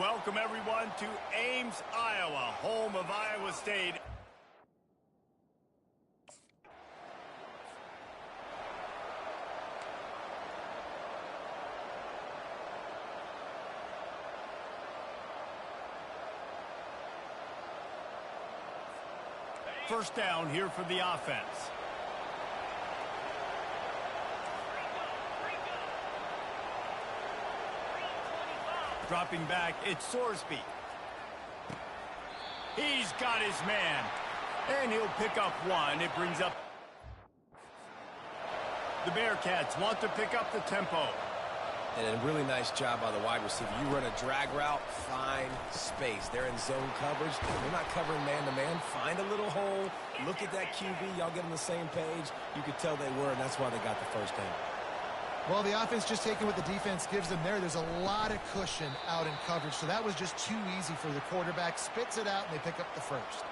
Welcome, everyone, to Ames, Iowa, home of Iowa State. First down here for the offense. Dropping back, it's Sorsby. He's got his man. And he'll pick up one. It brings up... The Bearcats want to pick up the tempo. And a really nice job by the wide receiver. You run a drag route, find space. They're in zone coverage. They're not covering man-to-man. Find a little hole. Look at that QB. Y'all get on the same page. You could tell they were, and that's why they got the first down. Well, the offense just taking what the defense gives them there. There's a lot of cushion out in coverage, so that was just too easy for the quarterback. Spits it out, and they pick up the first.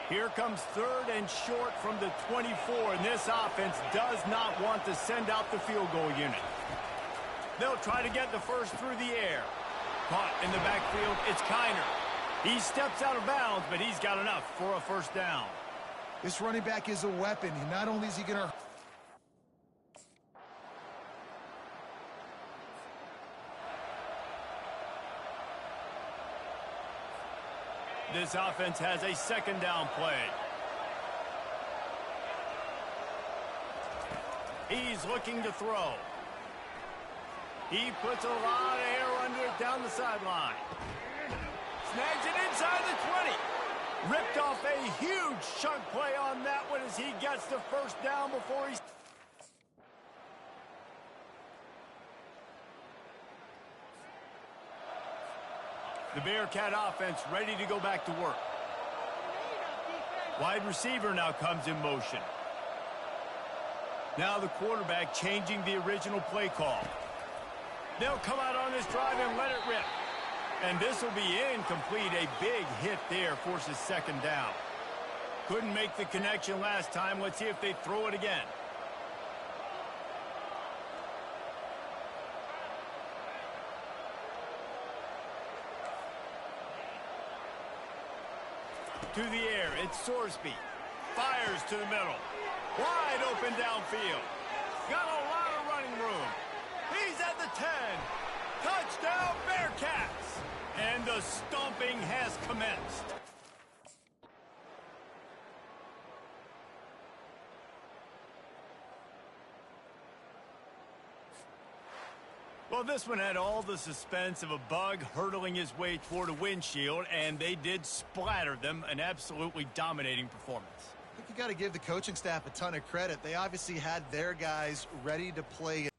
Here comes third and short from the 24, and this offense does not want to send out the field goal unit. They'll try to get the first through the air. Caught in the backfield, it's Kiner. He steps out of bounds, but he's got enough for a first down. This running back is a weapon. Not only is he going to... This offense has a second down play. He's looking to throw. He puts a lot of air under it down the sideline. Snags it inside the 20. Ripped off a huge chunk play on that one as he gets the first down before he's... The Bearcat offense ready to go back to work. Wide receiver now comes in motion. Now the quarterback changing the original play call. They'll come out on this drive and let it rip. And this will be incomplete. A big hit there forces second down. Couldn't make the connection last time. Let's see if they throw it again. To the air, it's Sorsby. Fires to the middle. Wide open downfield. Got a lot of running room. He's at the 10. Touchdown, Bearcats. And the stomping has commenced. Well, this one had all the suspense of a bug hurtling his way toward a windshield, and they did splatter them. An absolutely dominating performance. I think you got to give the coaching staff a ton of credit. They obviously had their guys ready to play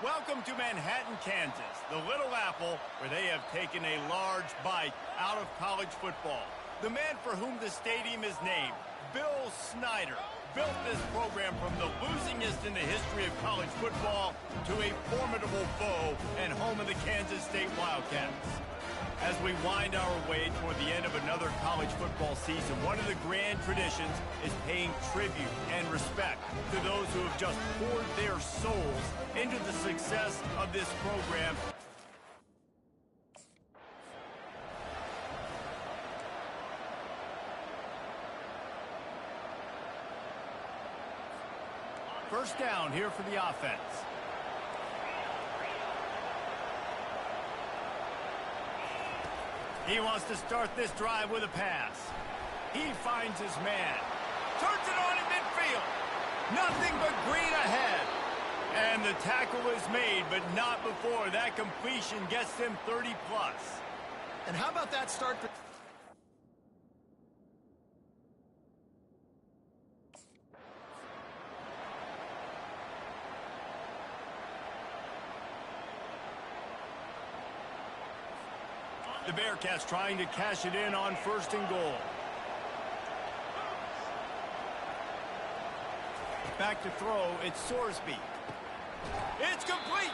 Welcome to Manhattan, Kansas, the Little Apple, where they have taken a large bite out of college football. The man for whom the stadium is named, Bill Snyder, built this program from the losingest in the history of college football to a formidable foe and home of the Kansas State Wildcats. As we wind our way toward the end of another college football season, one of the grand traditions is paying tribute and respect to those who have just poured their souls into the success of this program. First down here for the offense. He wants to start this drive with a pass. He finds his man. Turns it on in midfield. Nothing but green ahead. And the tackle is made, but not before that completion gets them 30+. And how about that start for... The Bearcats trying to cash it in on 1st and goal. Back to throw, it's Sorsby. It's complete!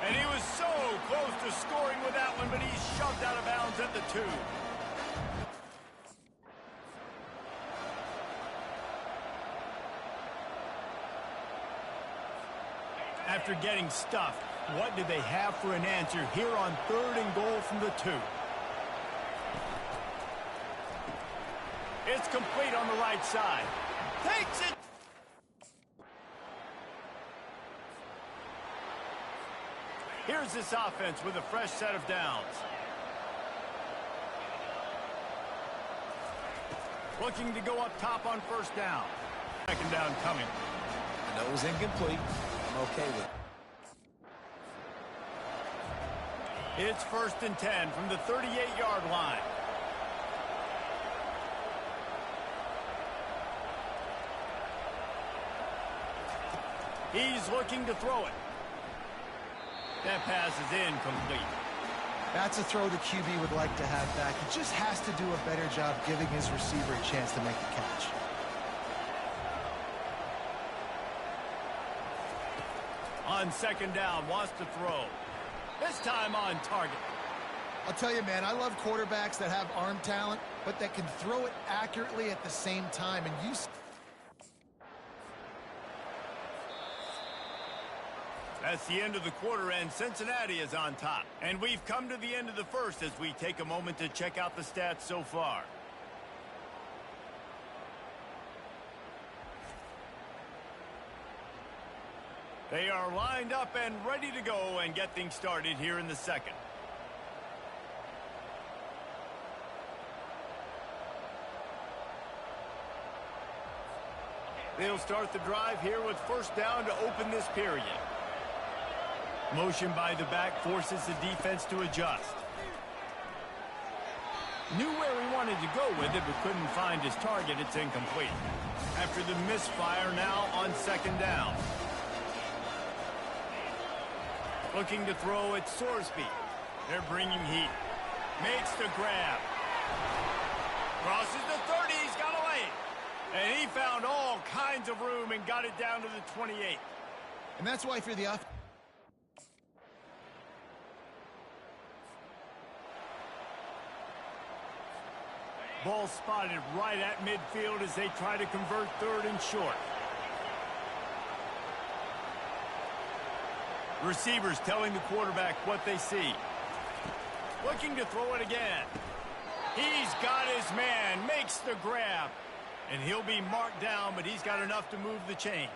And he was so close to scoring with that one, but he's shoved out of bounds at the 2. After getting stuffed, what do they have for an answer here on 3rd and goal from the 2? It's complete on the right side. Takes it! Here's this offense with a fresh set of downs. Looking to go up top on 1st down. 2nd down coming. I know it was incomplete. I'm okay with it. It's 1st and 10 from the 38-yard line. He's looking to throw it. That pass is incomplete. That's a throw the QB would like to have back. He just has to do a better job giving his receiver a chance to make the catch. On 2nd down, wants to throw. This time on target. I'll tell you, man, I love quarterbacks that have arm talent, but that can throw it accurately at the same time. And you... That's the end of the quarter, and Cincinnati is on top. And we've come to the end of the 1st as we take a moment to check out the stats so far. They are lined up and ready to go and get things started here in the 2nd. They'll start the drive here with 1st down to open this period. Motion by the back forces the defense to adjust. Knew where he wanted to go with it, but couldn't find his target. It's incomplete. After the misfire, now on 2nd down. Looking to throw at Sorsby. They're bringing heat. Makes the grab. Crosses the 30. He's got away. And he found all kinds of room and got it down to the 28. And that's why for the offense... Ball spotted right at midfield as they try to convert 3rd and short. Receivers telling the quarterback what they see. Looking to throw it again. He's got his man, makes the grab. And he'll be marked down, but he's got enough to move the chains.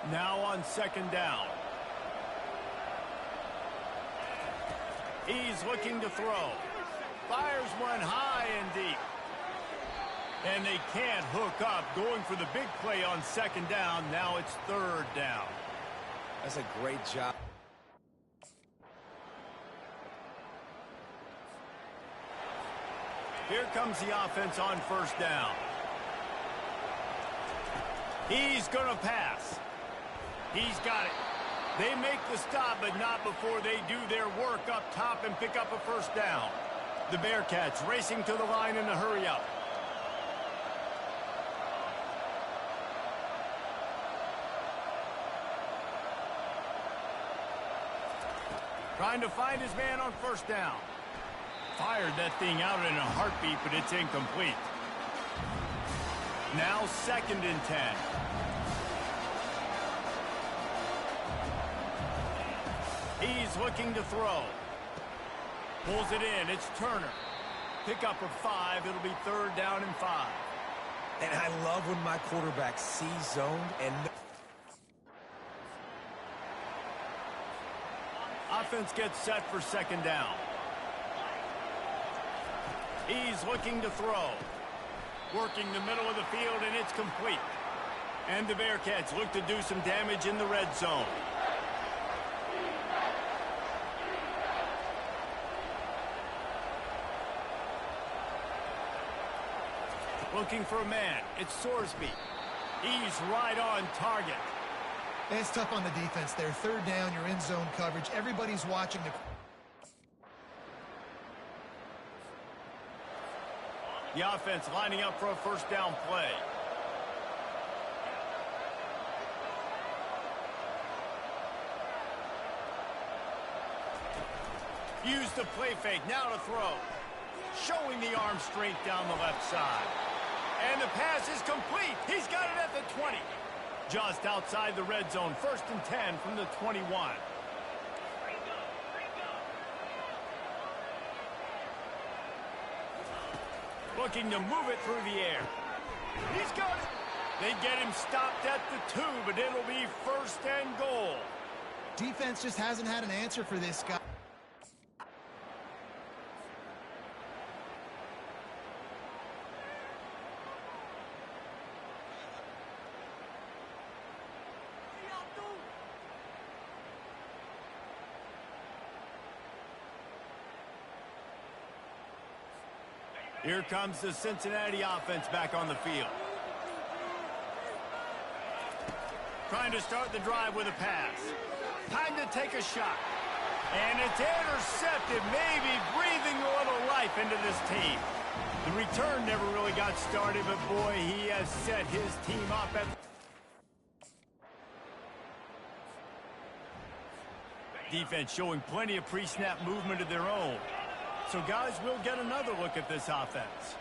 Now on 2nd down. He's looking to throw. Fires one high and deep. And they can't hook up. Going for the big play on 2nd down. Now it's 3rd down. That's a great job. Here comes the offense on first down. He's going to pass. He's got it. They make the stop, but not before they do their work up top and pick up a first down. The Bearcats racing to the line in a hurry-up. Trying to find his man on first down. Fired that thing out in a heartbeat, but it's incomplete. Now 2nd and 10. He's looking to throw. Pulls it in. It's Turner. Pick up of 5. It'll be 3rd down and 5. And I love when my quarterback sees zoned and... Offense gets set for 2nd down. He's looking to throw. Working the middle of the field, and it's complete. And the Bearcats look to do some damage in the red zone. Looking for a man. It's Sorsby. He's right on target. And it's tough on the defense there. 3rd down, you're in zone coverage. Everybody's watching the... The offense lining up for a first down play. Use the play fake. Now to throw. Showing the arm strength down the left side. And the pass is complete. He's got it at the 20. Just outside the red zone. 1st and 10 from the 21. Looking to move it through the air. He's got it. They get him stopped at the 2, but it'll be 1st and goal. Defense just hasn't had an answer for this guy. Here comes the Cincinnati offense back on the field. Trying to start the drive with a pass. Time to take a shot. And it's intercepted, maybe breathing a little life into this team. The return never really got started, but boy, he has set his team up at... Defense showing plenty of pre-snap movement of their own. So guys, we'll get another look at this offense.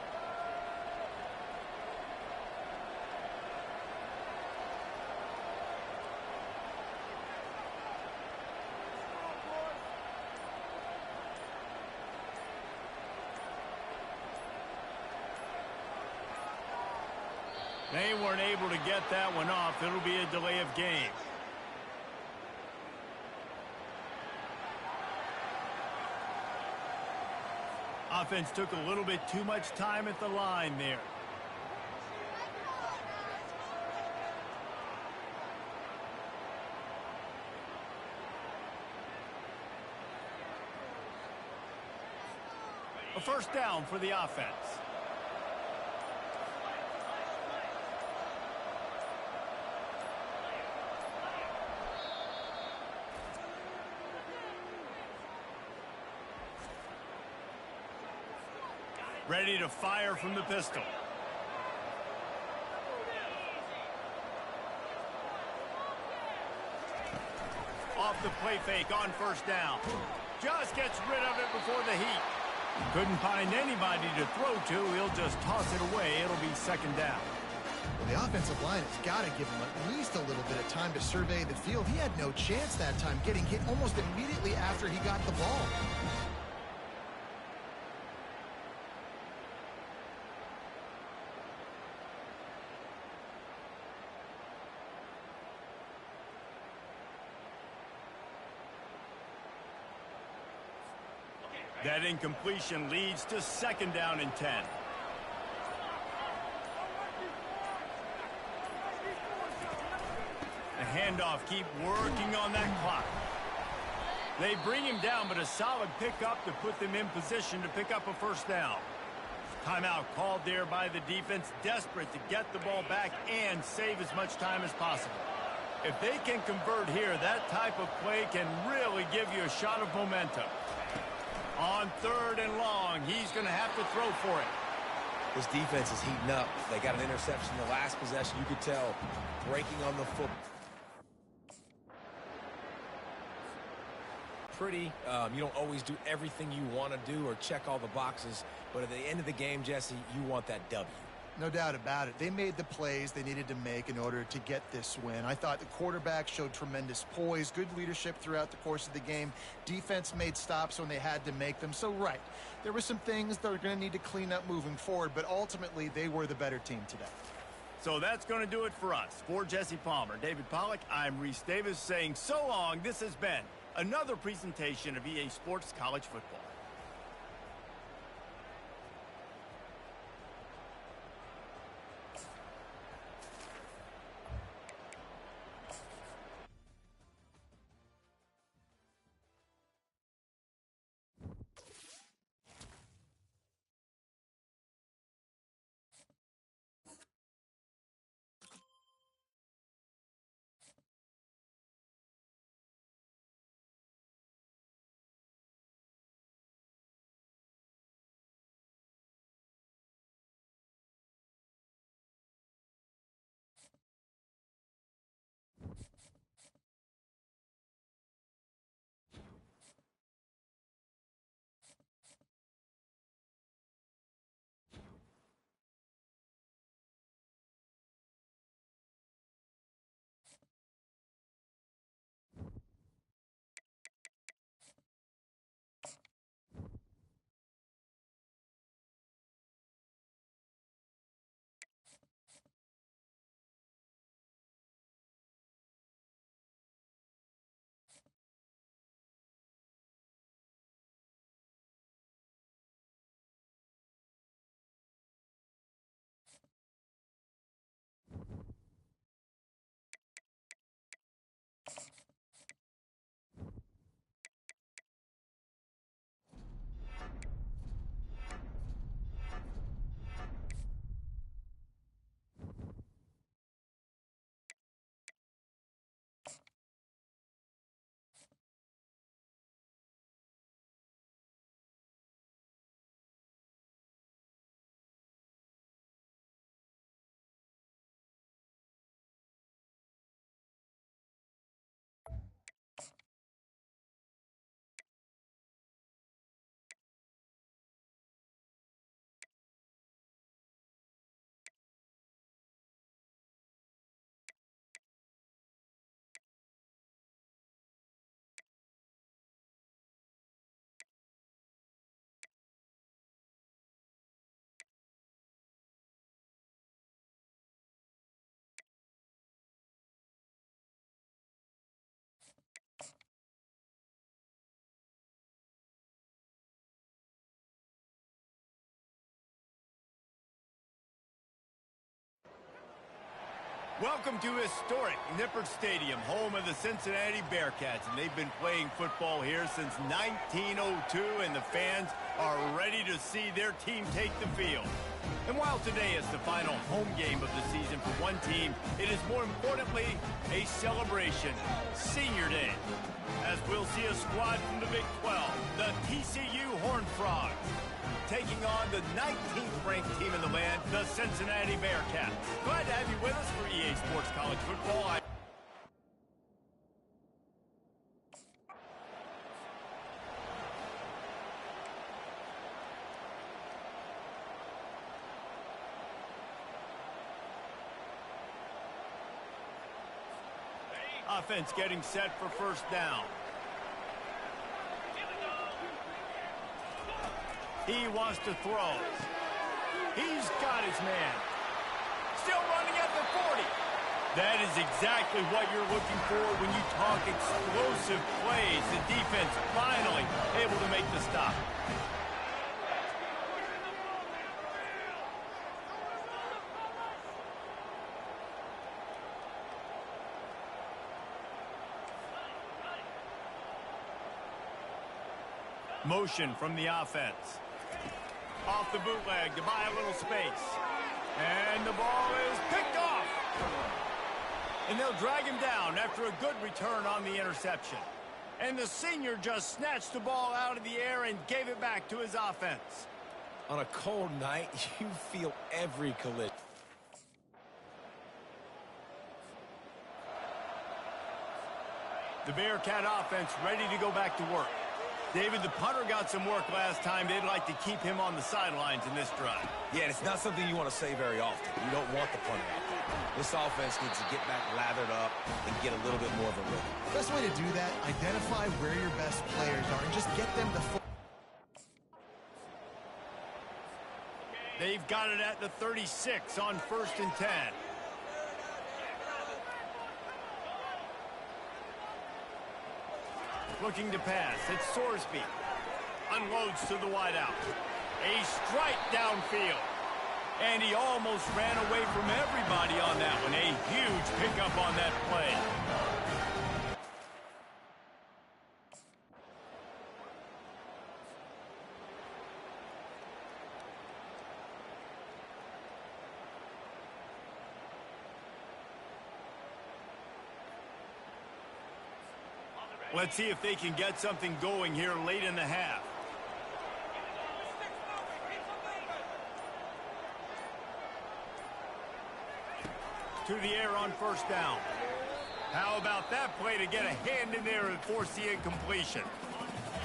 They weren't able to get that one off. It'll be a delay of game. Offense took a little bit too much time at the line there. A first down for the offense. Ready to fire from the pistol. Off the play fake on first down. Just gets rid of it before the heat. Couldn't find anybody to throw to. He'll just toss it away. It'll be 2nd down. Well, the offensive line has got to give him at least a little bit of time to survey the field. He had no chance that time, getting hit almost immediately after he got the ball. That incompletion leads to 2nd down and 10. The handoff, keep working on that clock. They bring him down, but a solid pickup to put them in position to pick up a first down. Timeout called there by the defense, desperate to get the ball back and save as much time as possible. If they can convert here, that type of play can really give you a shot of momentum. On 3rd and long, he's going to have to throw for it. This defense is heating up. They got an interception in the last possession. You could tell breaking on the football. Pretty. You don't always do everything you want to do or check all the boxes, but at the end of the game, Jesse, you want that W. No doubt about it. They made the plays they needed to make in order to get this win. I thought the quarterback showed tremendous poise, good leadership throughout the course of the game. Defense made stops when they had to make them. So, right, there were some things that are going to need to clean up moving forward, but ultimately they were the better team today. So that's going to do it for us. For Jesse Palmer, David Pollack, I'm Reese Davis saying so long. This has been another presentation of EA Sports College Football. Welcome to historic Nippert Stadium, home of the Cincinnati Bearcats, and they've been playing football here since 1902, and the fans are ready to see their team take the field. And while today is the final home game of the season for one team, it is more importantly a celebration, Senior Day, as we'll see a squad from the Big 12, the TCU Horned Frogs, taking on the 19th ranked team in the land, the Cincinnati Bearcats. Glad to have you with us for EA Sports College Football. Offense getting set for first down. He wants to throw. He's got his man. Still running at the 40. That is exactly what you're looking for when you talk explosive plays. The defense finally able to make the stop. Motion from the offense. Off the bootleg to buy a little space. And the ball is picked off. And they'll drag him down after a good return on the interception. And the senior just snatched the ball out of the air and gave it back to his offense. On a cold night, you feel every collision. The Bearcat offense ready to go back to work. David, the punter got some work last time. They'd like to keep him on the sidelines in this drive. Yeah, and it's not something you want to say very often. You don't want the punter out there. This offense needs to get back lathered up and get a little bit more of a rhythm. Best way to do that, identify where your best players are and just get them the football. They've got it at the 36 on 1st and 10. Looking to pass. It's Sorsby. Unloads to the wideout. A strike downfield. And he almost ran away from everybody on that one. A huge pickup on that play. Let's see if they can get something going here late in the half. To the air on 1st down. How about that play to get a hand in there and force the incompletion?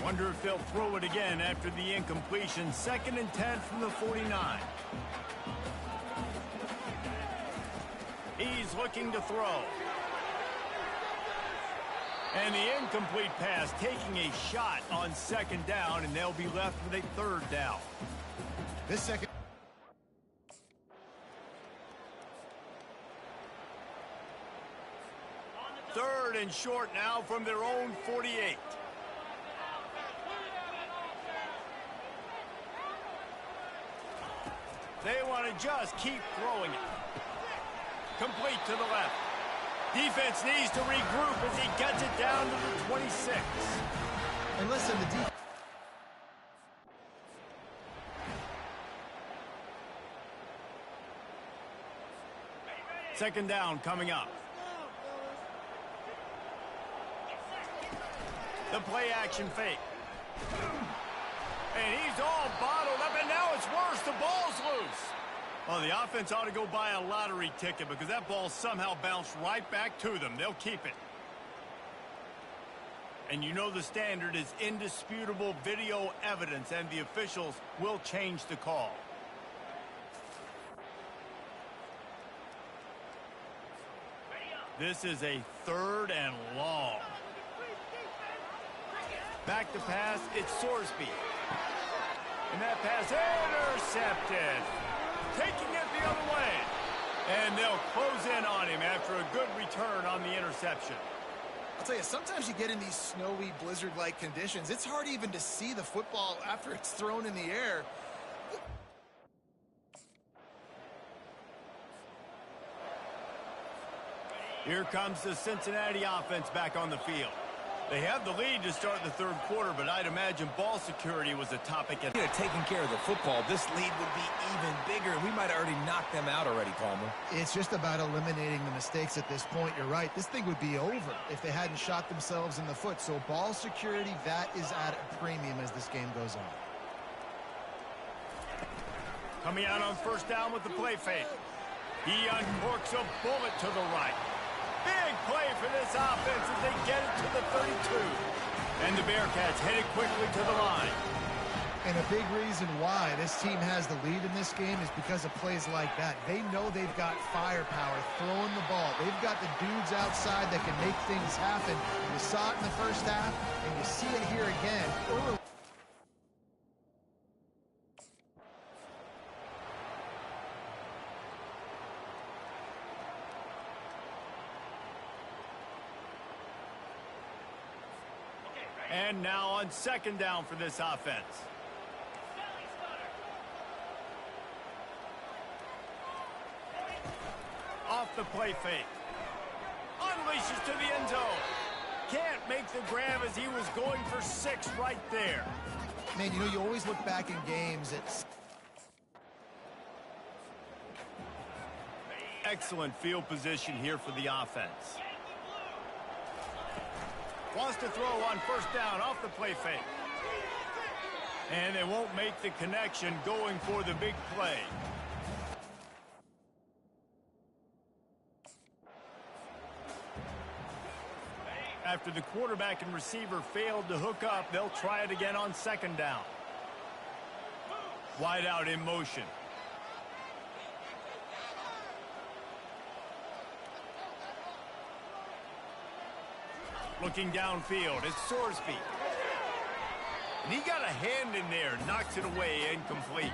Wonder if they'll throw it again after the incompletion. 2nd and 10 from the 49. He's looking to throw. And the incomplete pass taking a shot on 2nd down, and they'll be left with a 3rd down. This second. Third and short now from their own 48. They want to just keep throwing it. Complete to the left. Defense needs to regroup as he gets it down to the 26. And listen, the defense. 2nd down coming up. The play action fake. And he's all bottled up, and now it's worse. The ball's loose. Well, the offense ought to go buy a lottery ticket because that ball somehow bounced right back to them. They'll keep it. And you know the standard is indisputable video evidence, and the officials will change the call. This is a 3rd and long. Back to pass, it's Sorsby. And that pass intercepted. Taking it the other way. And they'll close in on him after a good return on the interception. I'll tell you, sometimes you get in these snowy, blizzard-like conditions. It's hard even to see the football after it's thrown in the air. Here comes the Cincinnati offense back on the field. They have the lead to start the 3rd quarter, but I'd imagine ball security was a topic at Taking care of the football, this lead would be even bigger. We might have already knocked them out already, Palmer. It's just about eliminating the mistakes at this point. You're right. This thing would be over if they hadn't shot themselves in the foot. So ball security, that is at a premium as this game goes on. Coming out on 1st down with the play fake. He uncorks a bullet to the right. Big play for this offense as they get it to the 32. And the Bearcats headed quickly to the line. And a big reason why this team has the lead in this game is because of plays like that. They know they've got firepower throwing the ball. They've got the dudes outside that can make things happen. You saw it in the 1st half, and you see it here again early. And now on 2nd down for this offense. Off the play fake. Unleashes to the end zone. Can't make the grab as he was going for 6 right there. Man, you know, you always look back in games at Excellent field position here for the offense. Wants to throw on first down off the play fake. And they won't make the connection going for the big play. After the quarterback and receiver failed to hook up, they'll try it again on second down. Wide out in motion. Looking downfield, it's Sorsby. And he got a hand in there, knocks it away, incomplete.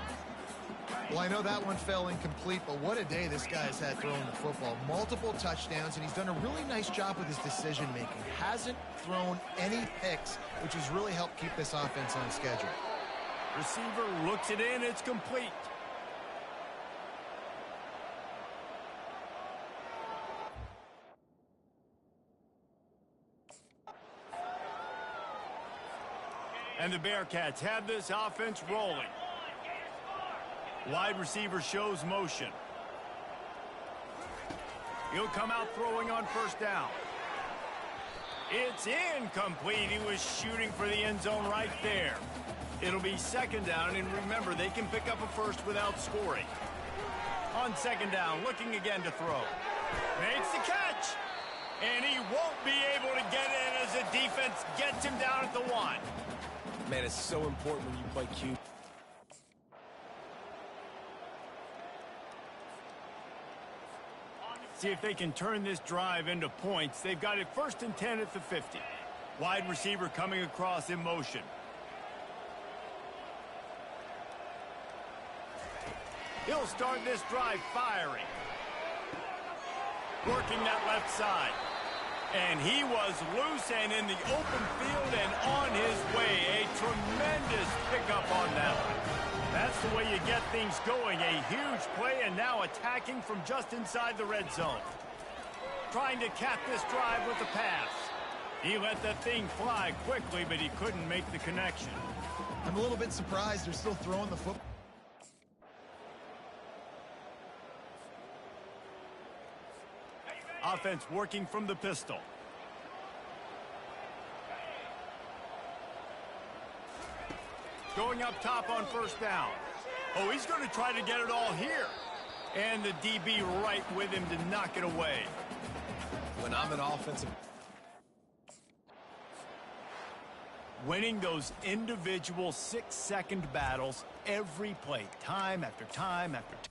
Well, I know that one fell incomplete, but what a day this guy's had throwing the football. Multiple touchdowns, and he's done a really nice job with his decision-making. Hasn't thrown any picks, which has really helped keep this offense on schedule. Receiver looks it in, it's complete. And the Bearcats have this offense rolling. Wide receiver shows motion. He'll come out throwing on first down. It's incomplete. He was shooting for the end zone right there. It'll be second down, and remember, they can pick up a first without scoring. On second down, looking again to throw. Makes the catch. And he won't be able to get in as the defense gets him down at the 1. Man, it's so important when you play Q. See if they can turn this drive into points. They've got it 1st and 10 at the 50. Wide receiver coming across in motion. He'll start this drive firing. Working that left side. And he was loose and in the open field and on his way. A tremendous pickup on that one. That's the way you get things going. A huge play, and now attacking from just inside the red zone. Trying to cap this drive with the pass. He let that thing fly quickly, but he couldn't make the connection. I'm a little bit surprised they're still throwing the football. Offense working from the pistol. Going up top on first down. Oh, he's going to try to get it all here. And the DB right with him to knock it away. When I'm an offensive... Winning those individual 6-second battles every play, time after time after time.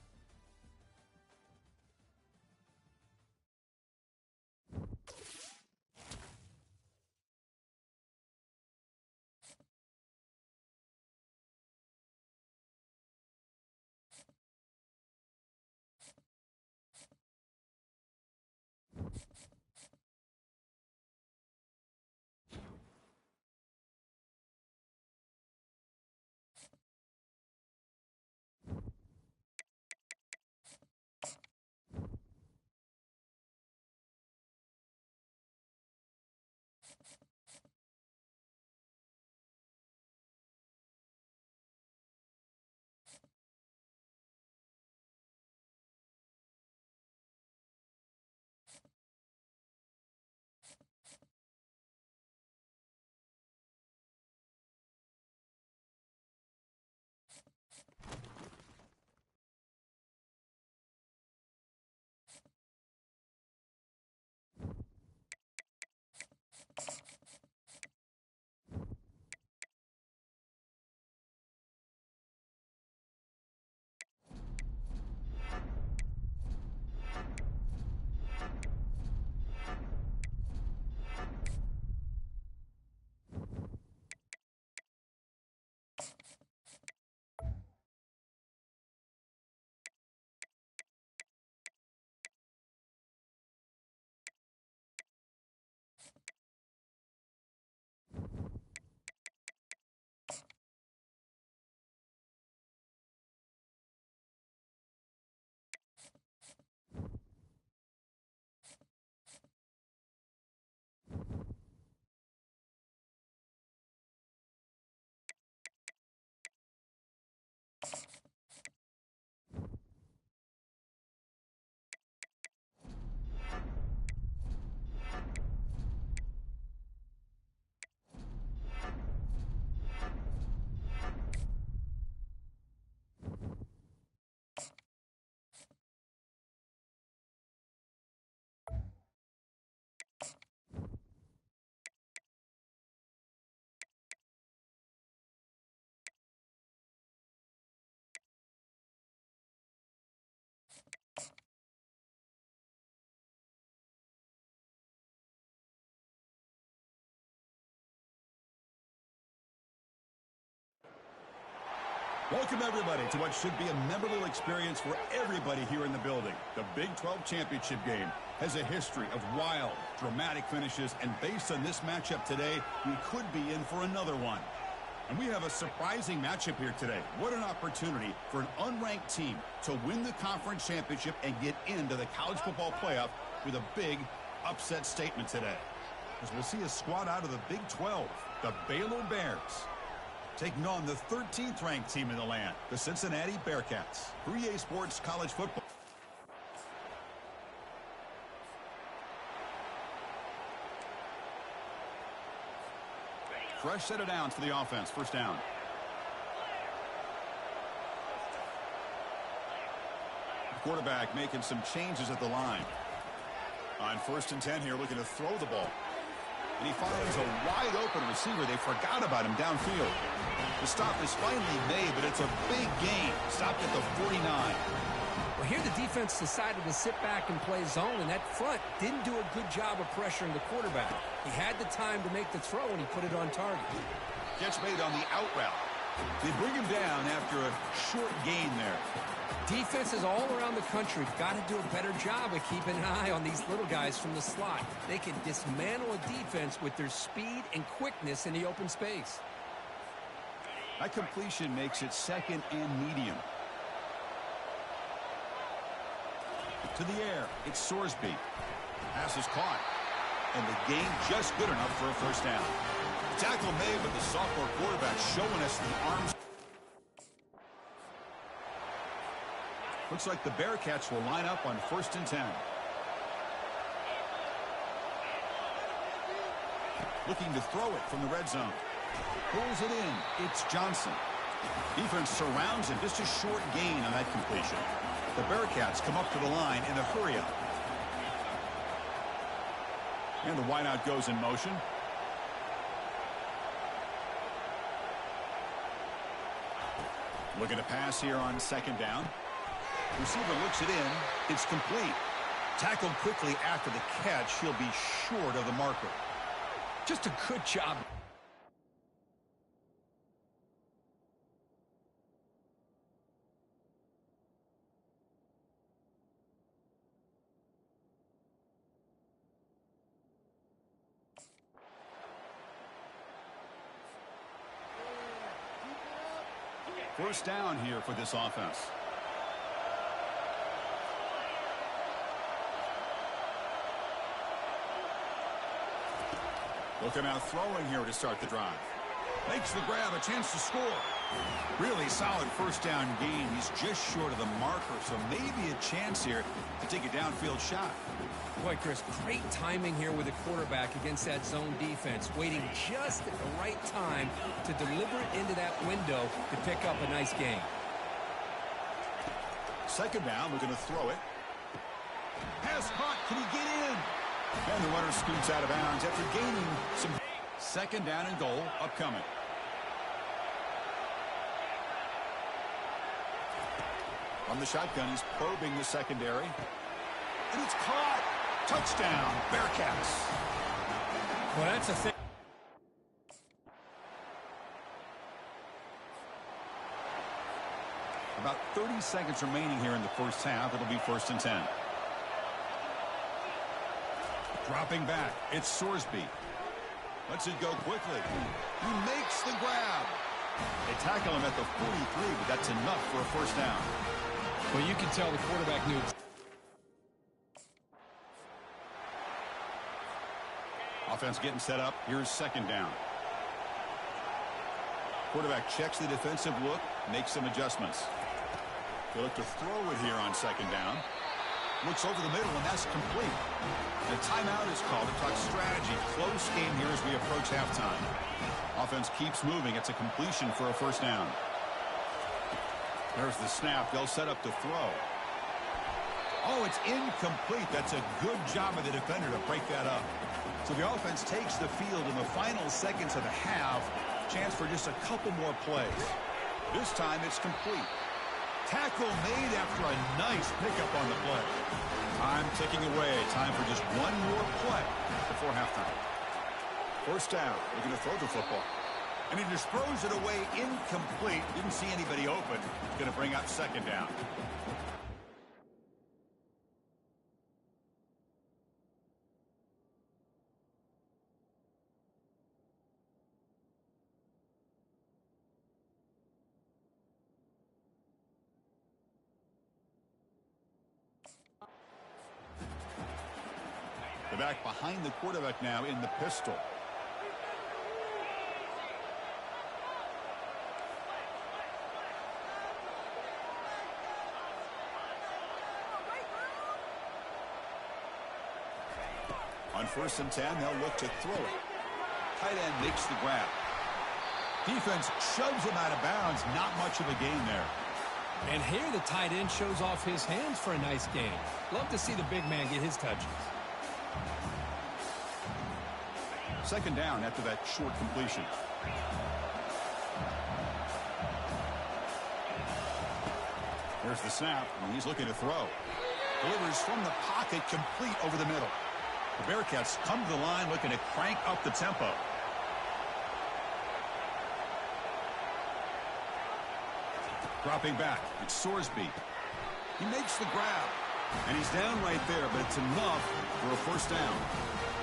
Welcome, everybody, to what should be a memorable experience for everybody here in the building. The Big 12 Championship game has a history of wild, dramatic finishes, and based on this matchup today, we could be in for another one. And we have a surprising matchup here today. What an opportunity for an unranked team to win the conference championship and get into the college football playoff with a big upset statement today. As we'll see a squad out of the Big 12, the Baylor Bears, taking on the 13th ranked team in the land, the Cincinnati Bearcats. For EA Sports College Football. Fresh set of downs for the offense. First down. The quarterback making some changes at the line. On 1st and 10 here, looking to throw the ball. And he finds a wide open receiver. They forgot about him downfield. The stop is finally made, but it's a big gain. Stopped at the 49. Well, here the defense decided to sit back and play zone, and that front didn't do a good job of pressuring the quarterback. He had the time to make the throw, and he put it on target. Catch made on the out route. They bring him down after a short gain there. Defenses all around the country got to do a better job of keeping an eye on these little guys from the slot. They can dismantle a defense with their speed and quickness in the open space. That completion makes it 2nd and medium. To the air, it's Sorsby. Pass is caught. And the gain just good enough for a first down. The tackle made, but the sophomore quarterback showing us the arms. Looks like the Bearcats will line up on 1st and 10. Looking to throw it from the red zone. Pulls it in. It's Johnson. Defense surrounds him. Just a short gain on that completion. The Bearcats come up to the line in a hurry-up. And the wideout goes in motion. Looking to pass here on 2nd down. Receiver looks it in. It's complete. Tackled quickly after the catch. He'll be short of the marker. Just a good job. First down here for this offense. Looking out throwing here to start the drive. Makes the grab, a chance to score. Really solid first down gain. He's just short of the marker, so maybe a chance here to take a downfield shot. Boy, Chris, great timing here with the quarterback against that zone defense, waiting just at the right time to deliver it into that window to pick up a nice gain. 2nd down, we're going to throw it. Pass caught, can he get in? And the runner scoots out of bounds after gaining some. 2nd down and goal upcoming. On the shotgun, he's probing the secondary. And it's caught. Touchdown, Bearcats. Well, that's a thing. About 30 seconds remaining here in the first half. It'll be 1st and 10. Dropping back, it's Sorsby. Lets it go quickly. He makes the grab. They tackle him at the 43, but that's enough for a first down. Well, you can tell the quarterback knew. Offense getting set up. Here's 2nd down. Quarterback checks the defensive look, makes some adjustments. They look to throw it here on 2nd down. Looks over the middle, and that's complete. The timeout is called to talk strategy. Close game here as we approach halftime. Offense keeps moving. It's a completion for a first down. There's the snap. They'll set up to throw. Oh, it's incomplete. That's a good job of the defender to break that up. So the offense takes the field in the final seconds of the half. Chance for just a couple more plays. This time it's complete. Tackle made after a nice pickup on the play. Time ticking away. Time for just one more play before halftime. First down. Looking to throw the football. And he just throws it away incomplete. Didn't see anybody open. It's going to bring up second down. The back behind the quarterback now in the pistol. On 1st and 10, they'll look to throw it. Tight end makes the grab. Defense shoves him out of bounds. Not much of a gain there. And here the tight end shows off his hands for a nice game. Love to see the big man get his touches. Second down after that short completion. There's the snap, and he's looking to throw. Delivers from the pocket, complete over the middle. The Bearcats come to the line looking to crank up the tempo. Dropping back, it's Sorsby. He makes the grab, and he's down right there, but it's enough for a first down.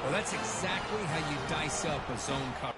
Well, that's exactly how you dice up a zone cover.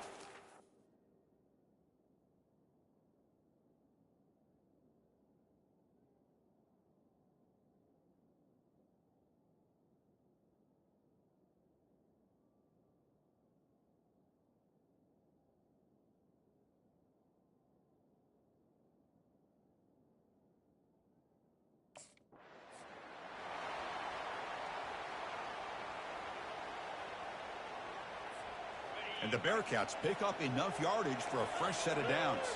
And the Bearcats pick up enough yardage for a fresh set of downs.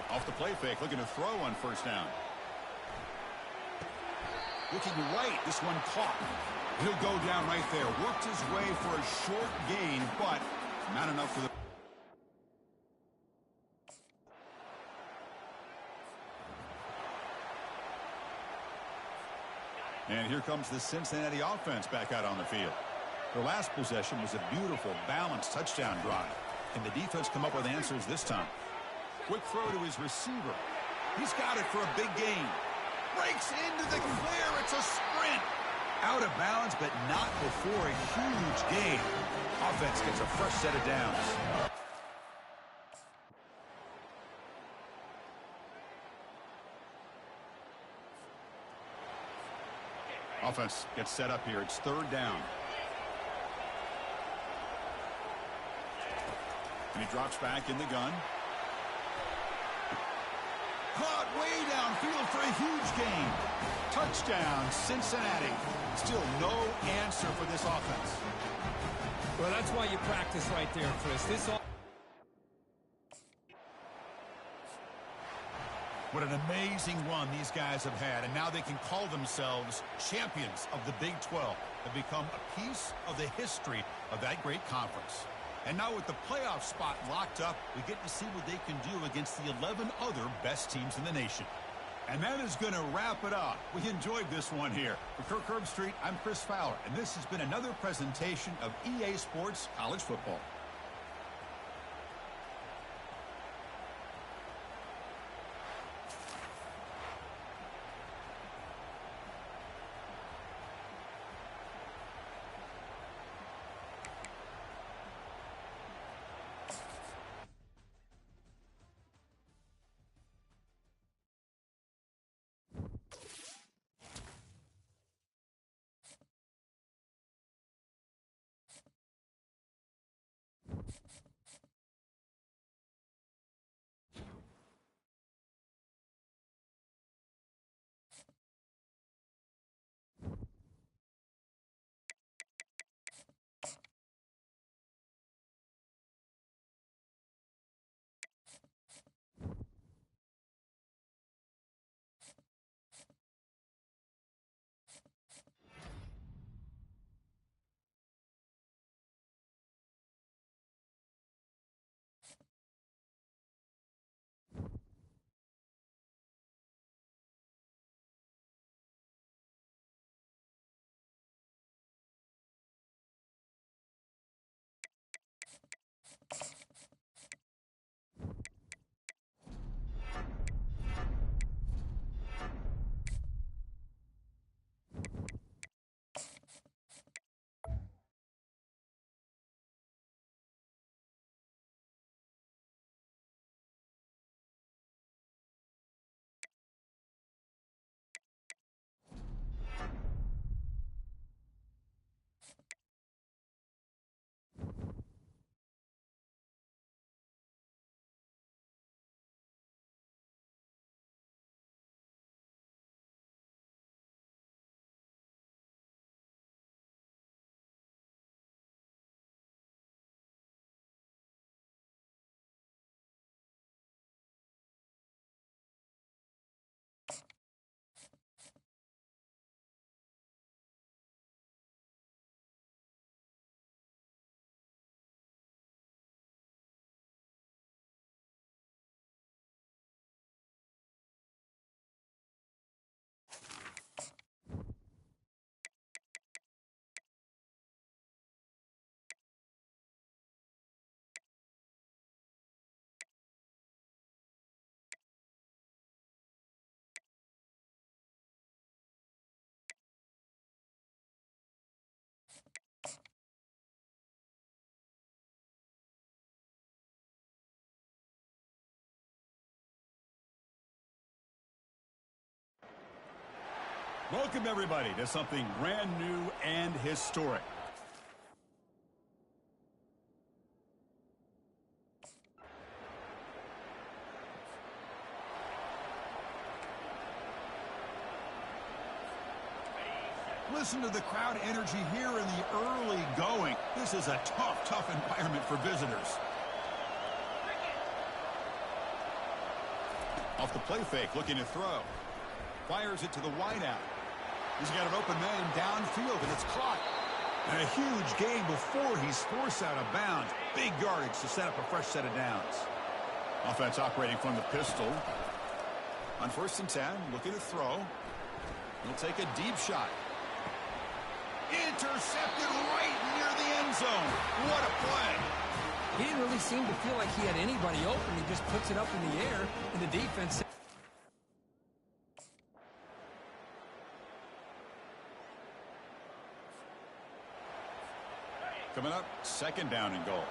Off the play fake, looking to throw on first down. Looking right, this one caught. He'll go down right there. Worked his way for a short gain, but not enough for the... And here comes the Cincinnati offense back out on the field. Their last possession was a beautiful, balanced touchdown drive. Can the defense come up with answers this time? Quick throw to his receiver. He's got it for a big gain. Breaks into the clear. It's a sprint. Out of bounds, but not before a huge gain. Offense gets a fresh set of downs. Offense gets set up here. It's third down. And he drops back in the gun. Caught way downfield for a huge gain. Touchdown, Cincinnati. Still no answer for this offense. Well, that's why you practice right there, Chris. What an amazing run these guys have had, and now they can call themselves champions of the Big 12. They've become a piece of the history of that great conference. And now with the playoff spot locked up, we get to see what they can do against the 11 other best teams in the nation. And that is going to wrap it up. We enjoyed this one here. For Kirk Herbstreit, I'm Chris Fowler, and this has been another presentation of EA Sports College Football. Welcome, everybody, to something brand new and historic. Listen to the crowd energy here in the early going. This is a tough environment for visitors. Off the play fake, looking to throw. Fires it to the wideout. He's got an open man downfield, and it's caught. And a huge gain before he's forced out of bounds. Big yardage to set up a fresh set of downs. Offense operating from the pistol. On 1st and 10, looking to throw. He'll take a deep shot. Intercepted right near the end zone. What a play. He didn't really seem to feel like he had anybody open. He just puts it up in the air, and the defense... Coming up, 2nd down and goal.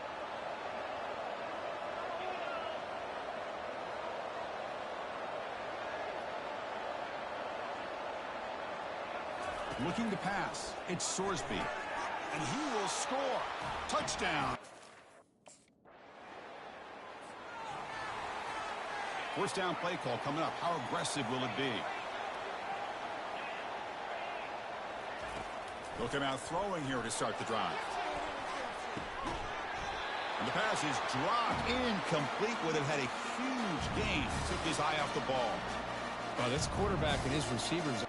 Looking to pass. It's Sorsby. And he will score. Touchdown. 1st down play call coming up. How aggressive will it be? They'll come out throwing here to start the drive. And the pass is dropped. Incomplete. Would have had a huge gain. Took his eye off the ball. Well, this quarterback and his receivers...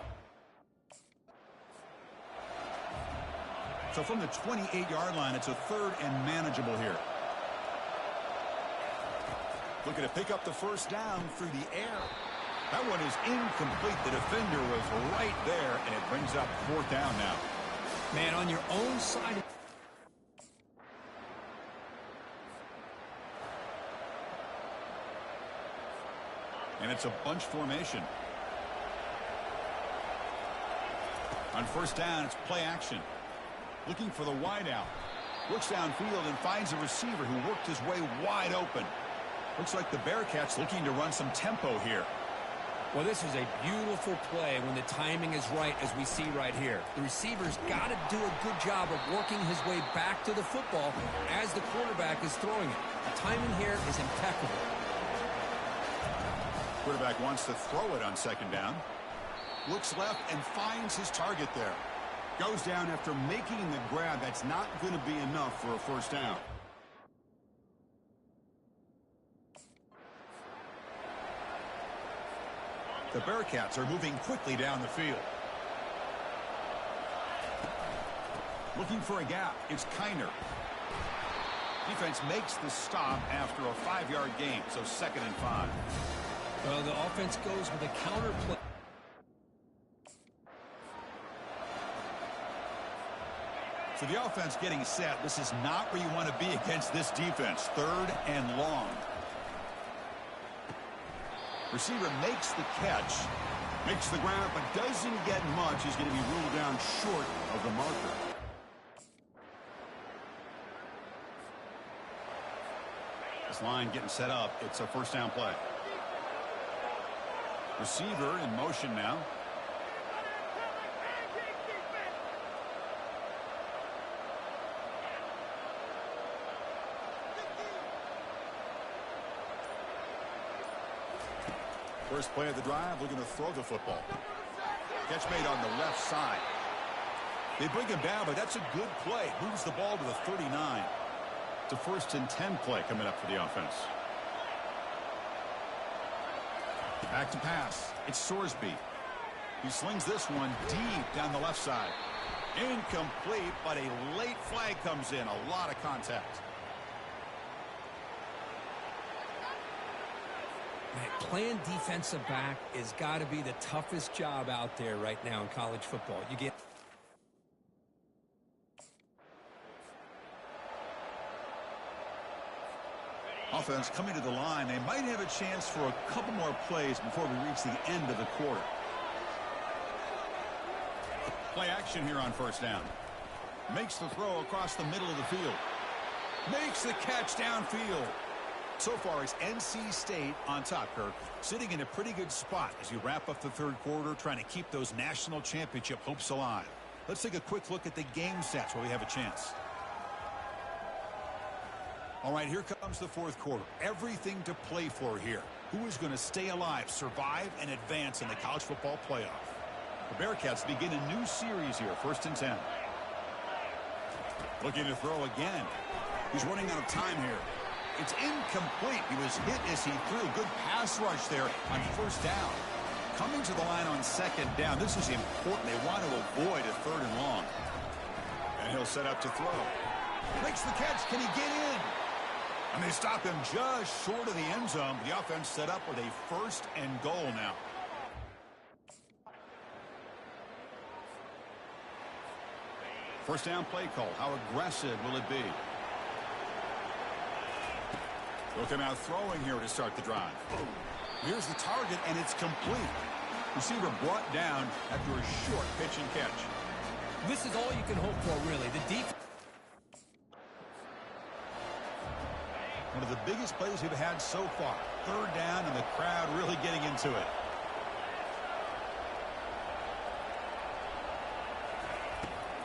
So from the 28-yard line, it's a 3rd and manageable here. Looking to pick up the 1st down through the air. That one is incomplete. The defender was right there, and it brings up 4th down now. Man, on your own side... And it's a bunch formation. On 1st down, it's play action. Looking for the wideout. Looks downfield and finds a receiver who worked his way wide open. Looks like the Bearcats looking to run some tempo here. Well, this is a beautiful play when the timing is right, as we see right here. The receiver's got to do a good job of working his way back to the football as the quarterback is throwing it. The timing here is impeccable. Quarterback wants to throw it on 2nd down. Looks left and finds his target there. Goes down after making the grab. That's not going to be enough for a 1st down. The Bearcats are moving quickly down the field. Looking for a gap. It's Kiner. Defense makes the stop after a 5-yard gain, so 2nd and 5. Well, the offense goes with a counter play. So the offense getting set. This is not where you want to be against this defense. 3rd and long. Receiver makes the catch. Makes the grab, but doesn't get much. He's going to be ruled down short of the marker. This line getting set up. It's a 1st down play. Receiver in motion now. First play of the drive, looking to throw the football. Catch made on the left side. They bring him down, but that's a good play. Moves the ball to the 39. It's a 1st and 10 play coming up for the offense. Back to pass. It's Sorsby. He slings this one deep down the left side. Incomplete, but a late flag comes in. A lot of contact. Man, playing defensive back has got to be the toughest job out there right now in college football. You get... Offense coming to the line. They might have a chance for a couple more plays before we reach the end of the quarter. Play action here on 1st down. Makes the throw across the middle of the field. Makes the catch downfield. So far, it's NC State on top, Kirk, sitting in a pretty good spot as you wrap up the third quarter, trying to keep those national championship hopes alive. Let's take a quick look at the game stats where we have a chance. All right, here comes the fourth quarter. Everything to play for here. Who is going to stay alive, survive, and advance in the college football playoff? The Bearcats begin a new series here, 1st and 10. Looking to throw again. He's running out of time here. It's incomplete. He was hit as he threw. Good pass rush there on 1st down. Coming to the line on 2nd down. This is important. They want to avoid a 3rd and long. And he'll set up to throw. Makes the catch. Can he get in? And they stop him just short of the end zone. The offense set up with a 1st and goal now. First down play call. How aggressive will it be? They'll come out throwing here to start the drive. Here's the target, and it's complete. Receiver brought down after a short pitch and catch. This is all you can hope for, really. The defense. One of the biggest plays we've had so far. 3rd down, and the crowd really getting into it.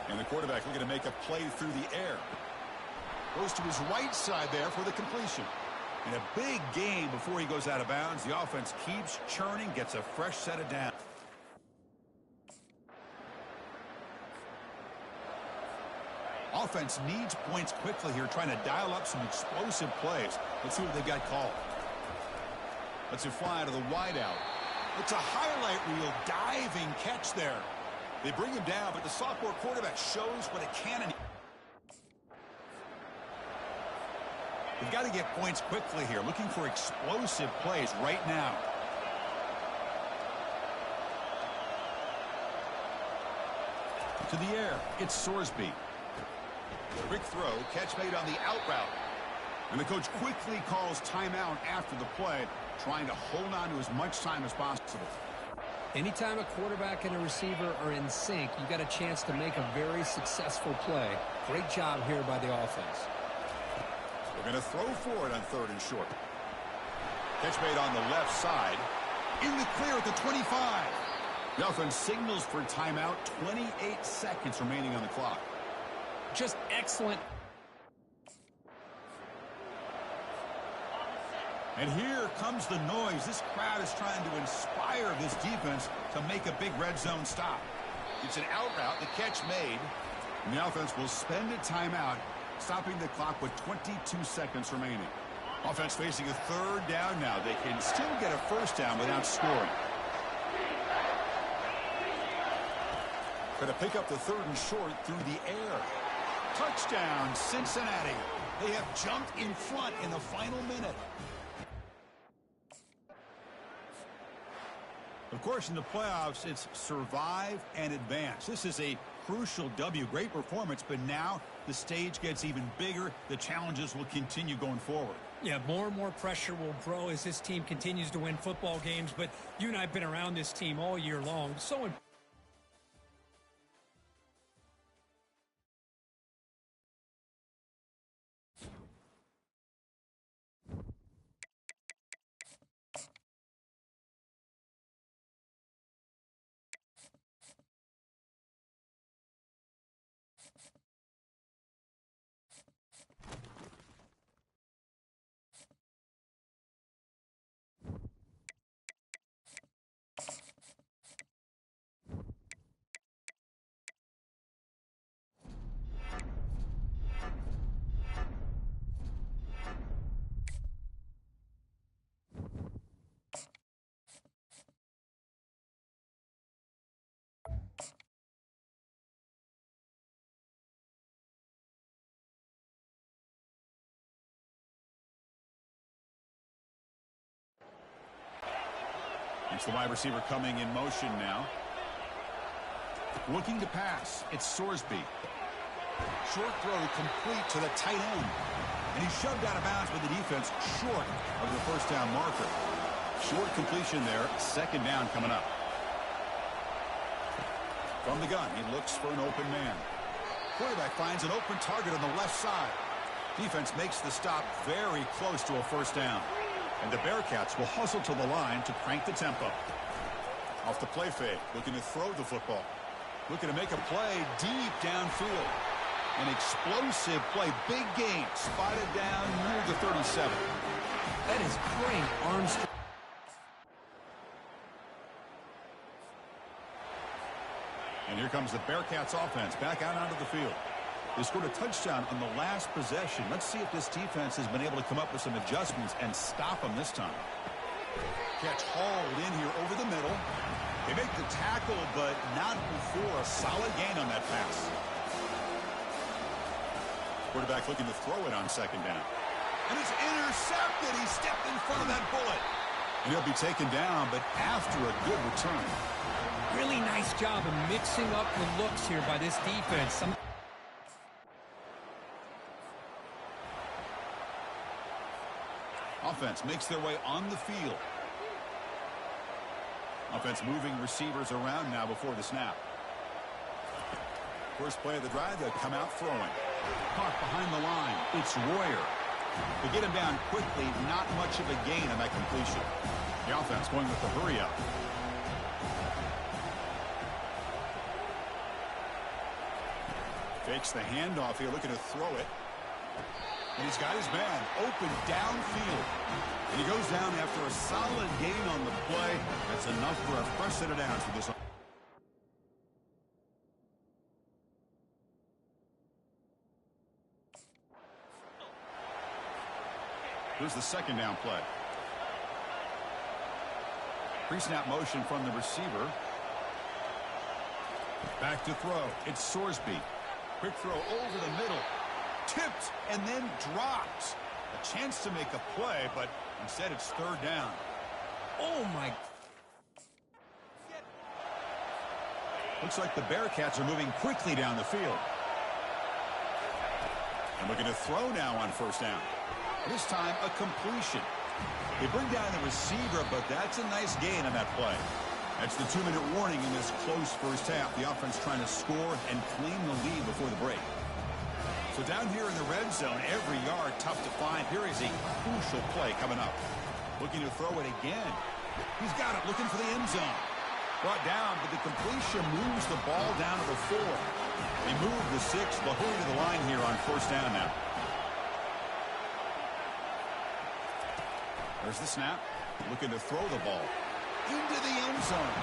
And the quarterback looking to make a play through the air. Goes to his right side there for the completion. In a big game before he goes out of bounds, the offense keeps churning, gets a fresh set of downs. Offense needs points quickly here, trying to dial up some explosive plays. Let's see what they've got called. Let's it fly to the wideout. It's a highlight reel diving catch there. They bring him down, but the sophomore quarterback shows what a cannon. They've got to get points quickly here, looking for explosive plays right now. To the air, it's Sorsby. Quick throw, catch made on the out route. And the coach quickly calls timeout after the play, trying to hold on to as much time as possible. Anytime a quarterback and a receiver are in sync, you got a chance to make a very successful play. Great job here by the offense. We're going to throw for it on 3rd and short. Catch made on the left side. In the clear at the 25. The offense signals for timeout. 28 seconds remaining on the clock. Just excellent. And here comes the noise. This crowd is trying to inspire this defense to make a big red zone stop. It's an out route. The catch made. And the offense will spend a timeout, stopping the clock with 22 seconds remaining. Offense facing a 3rd down now. They can still get a 1st down without scoring. Going to pick up the 3rd and short through the air. Touchdown, Cincinnati. They have jumped in front in the final minute. Of course, in the playoffs, it's survive and advance. This is a crucial W. Great performance, but now the stage gets even bigger. The challenges will continue going forward. Yeah, more and more pressure will grow as this team continues to win football games, but you and I have been around this team all year long. So important. It's the wide receiver coming in motion now. Looking to pass. It's Sorsby. Short throw complete to the tight end. And he's shoved out of bounds by the defense short of the 1st down marker. Short completion there. 2nd down coming up. From the gun, he looks for an open man. Quarterback finds an open target on the left side. Defense makes the stop very close to a first down. And the Bearcats will hustle to the line to crank the tempo. Off the play fake, looking to throw the football. Looking to make a play deep downfield. An explosive play, big gain, spotted down near the 37. That is great arm strength. And here comes the Bearcats offense back out onto the field. They scored a touchdown on the last possession. Let's see if this defense has been able to come up with some adjustments and stop them this time. Catch hauled in here over the middle. They make the tackle, but not before a solid gain on that pass. Quarterback looking to throw it on second down. And it's intercepted. He stepped in front of that bullet. And he'll be taken down, but after a good return. Really nice job of mixing up the looks here by this defense. Offense makes their way on the field. Offense moving receivers around now before the snap. First play of the drive, they'll come out throwing. Caught behind the line. It's Royer. They get him down quickly. Not much of a gain on that completion. The offense going with the hurry up. Fakes the handoff here, looking to throw it. And he's got his man open downfield. And he goes down after a solid gain on the play. That's enough for a fresh set of downs for this. Here's the second down play. Pre-snap motion from the receiver. Back to throw. It's Sorsby. Quick throw over the middle. Tipped and then dropped. A chance to make a play, but instead it's third down. Oh, my. Looks like the Bearcats are moving quickly down the field. And looking to throw now on first down. This time a completion. They bring down the receiver, but that's a nice gain on that play. That's the 2-minute warning in this close first half. The offense trying to score and claim the lead before the break. So down here in the red zone, every yard tough to find. Here is a crucial play coming up. Looking to throw it again. He's got it, looking for the end zone. Brought down, but the completion moves the ball down to the 4. They move the 6. They'll hurry to the line here on first down now. There's the snap. Looking to throw the ball into the end zone.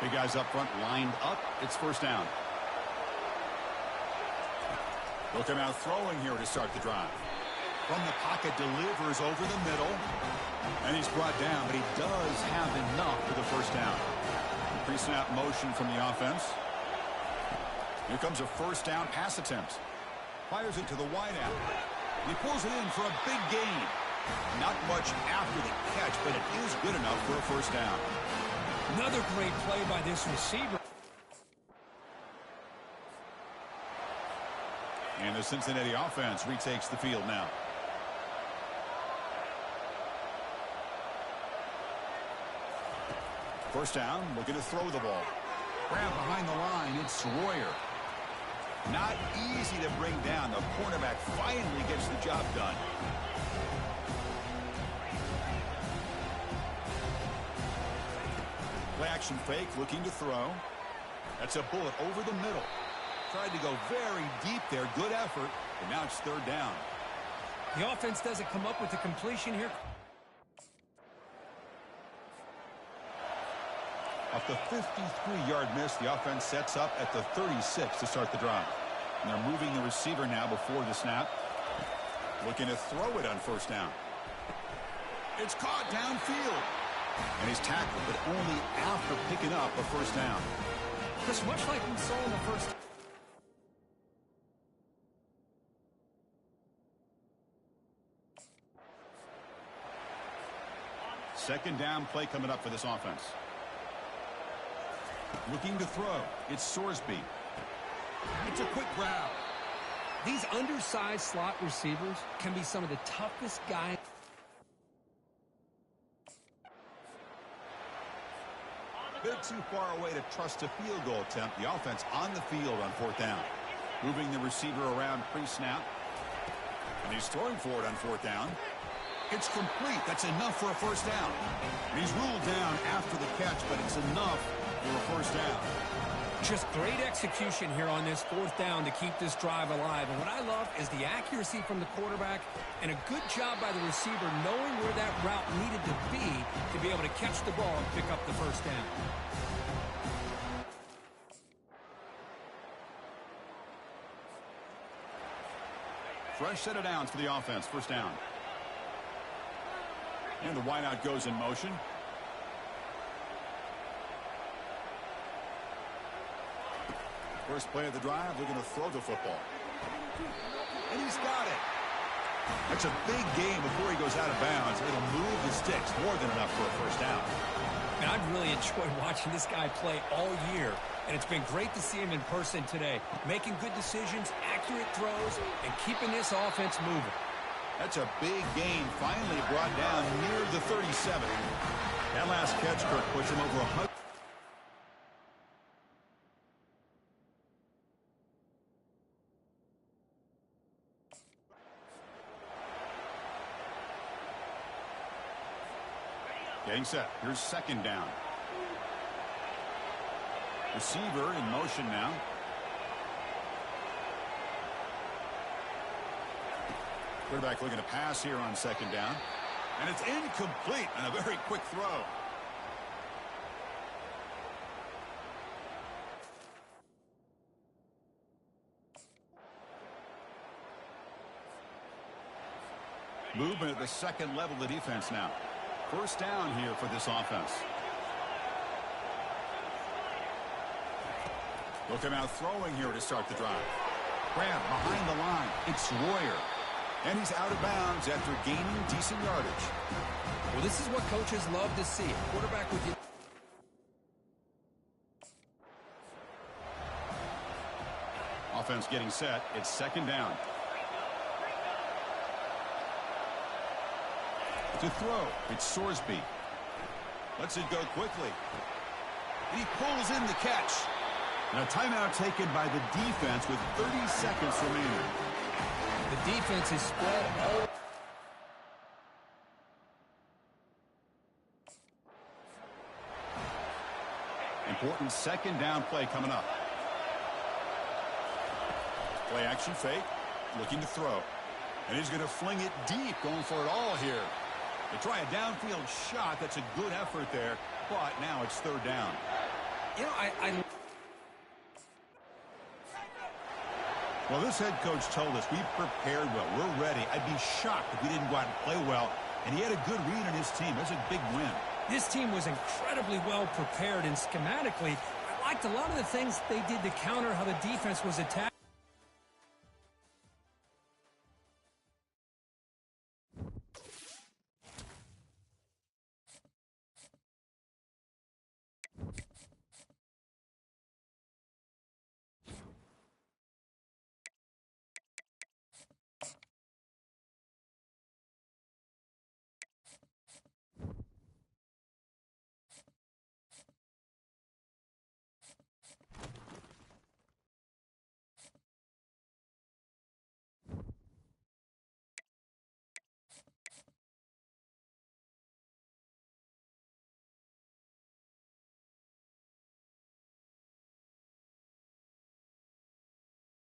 Big guys up front lined up. It's first down. They'll come out throwing here to start the drive. From the pocket, delivers over the middle. And he's brought down, but he does have enough for the first down. Pre-snap motion from the offense. Here comes a first down pass attempt. Fires it to the wideout. He pulls it in for a big gain. Not much after the catch, but it is good enough for a first down. Another great play by this receiver. And the Cincinnati offense retakes the field now. First down, looking to throw the ball. Grab behind the line, it's Royer. Not easy to bring down. The cornerback finally gets the job done. Play action fake, looking to throw. That's a bullet over the middle. Tried to go very deep there. Good effort, but now it's third down. The offense doesn't come up with the completion here. Off the 53-yard miss, the offense sets up at the 36 to start the drive. And they're moving the receiver now before the snap. Looking to throw it on first down. It's caught downfield. And he's tackled, but only after picking up a first down. Chris, much like we saw in the first. Second down play coming up for this offense. Looking to throw. It's Sorsby. It's a quick grab. These undersized slot receivers can be some of the toughest guys. bit too far away to trust a field goal attempt. The offense on the field on 4th down. Moving the receiver around pre-snap. And he's throwing for it on 4th down. It's complete. That's enough for a first down. And he's ruled down after the catch, but it's enough for a first down. Just great execution here on this 4th down to keep this drive alive. And what I love is the accuracy from the quarterback and a good job by the receiver knowing where that route needed to be able to catch the ball and pick up the first down. Fresh set of downs for the offense. First down. And the wideout goes in motion. First play of the drive, they're going to throw the football. And he's got it. That's a big game before he goes out of bounds. It'll move the sticks. More than enough for a first down. And I've really enjoyed watching this guy play all year. And it's been great to see him in person today. Making good decisions, accurate throws, and keeping this offense moving. That's a big gain, finally brought down near the 37. That last catch, Kirk, puts him over 100. Getting set. Here's second down. Receiver in motion now. Quarterback looking to pass here on second down. And it's incomplete on a very quick throw. Movement at the second level of the defense now. First down here for this offense. Look him out throwing here to start the drive. Grab behind the line. It's Royer. And he's out of bounds after gaining decent yardage. Well, this is what coaches love to see. A quarterback with you. Offense getting set. It's second down. To throw, it's Sorsby. Lets it go quickly. And he pulls in the catch. And a timeout taken by the defense with 30 seconds remaining. The defense is spread all. Important second down play coming up. Play action fake. Looking to throw. And he's going to fling it deep, going for it all here. They try a downfield shot. That's a good effort there. But now it's third down. You know, Well, this head coach told us we prepared well. We're ready. I'd be shocked if we didn't go out and play well. And he had a good read on his team. That's a big win. This team was incredibly well prepared, and schematically, I liked a lot of the things they did to counter how the defense was attacked.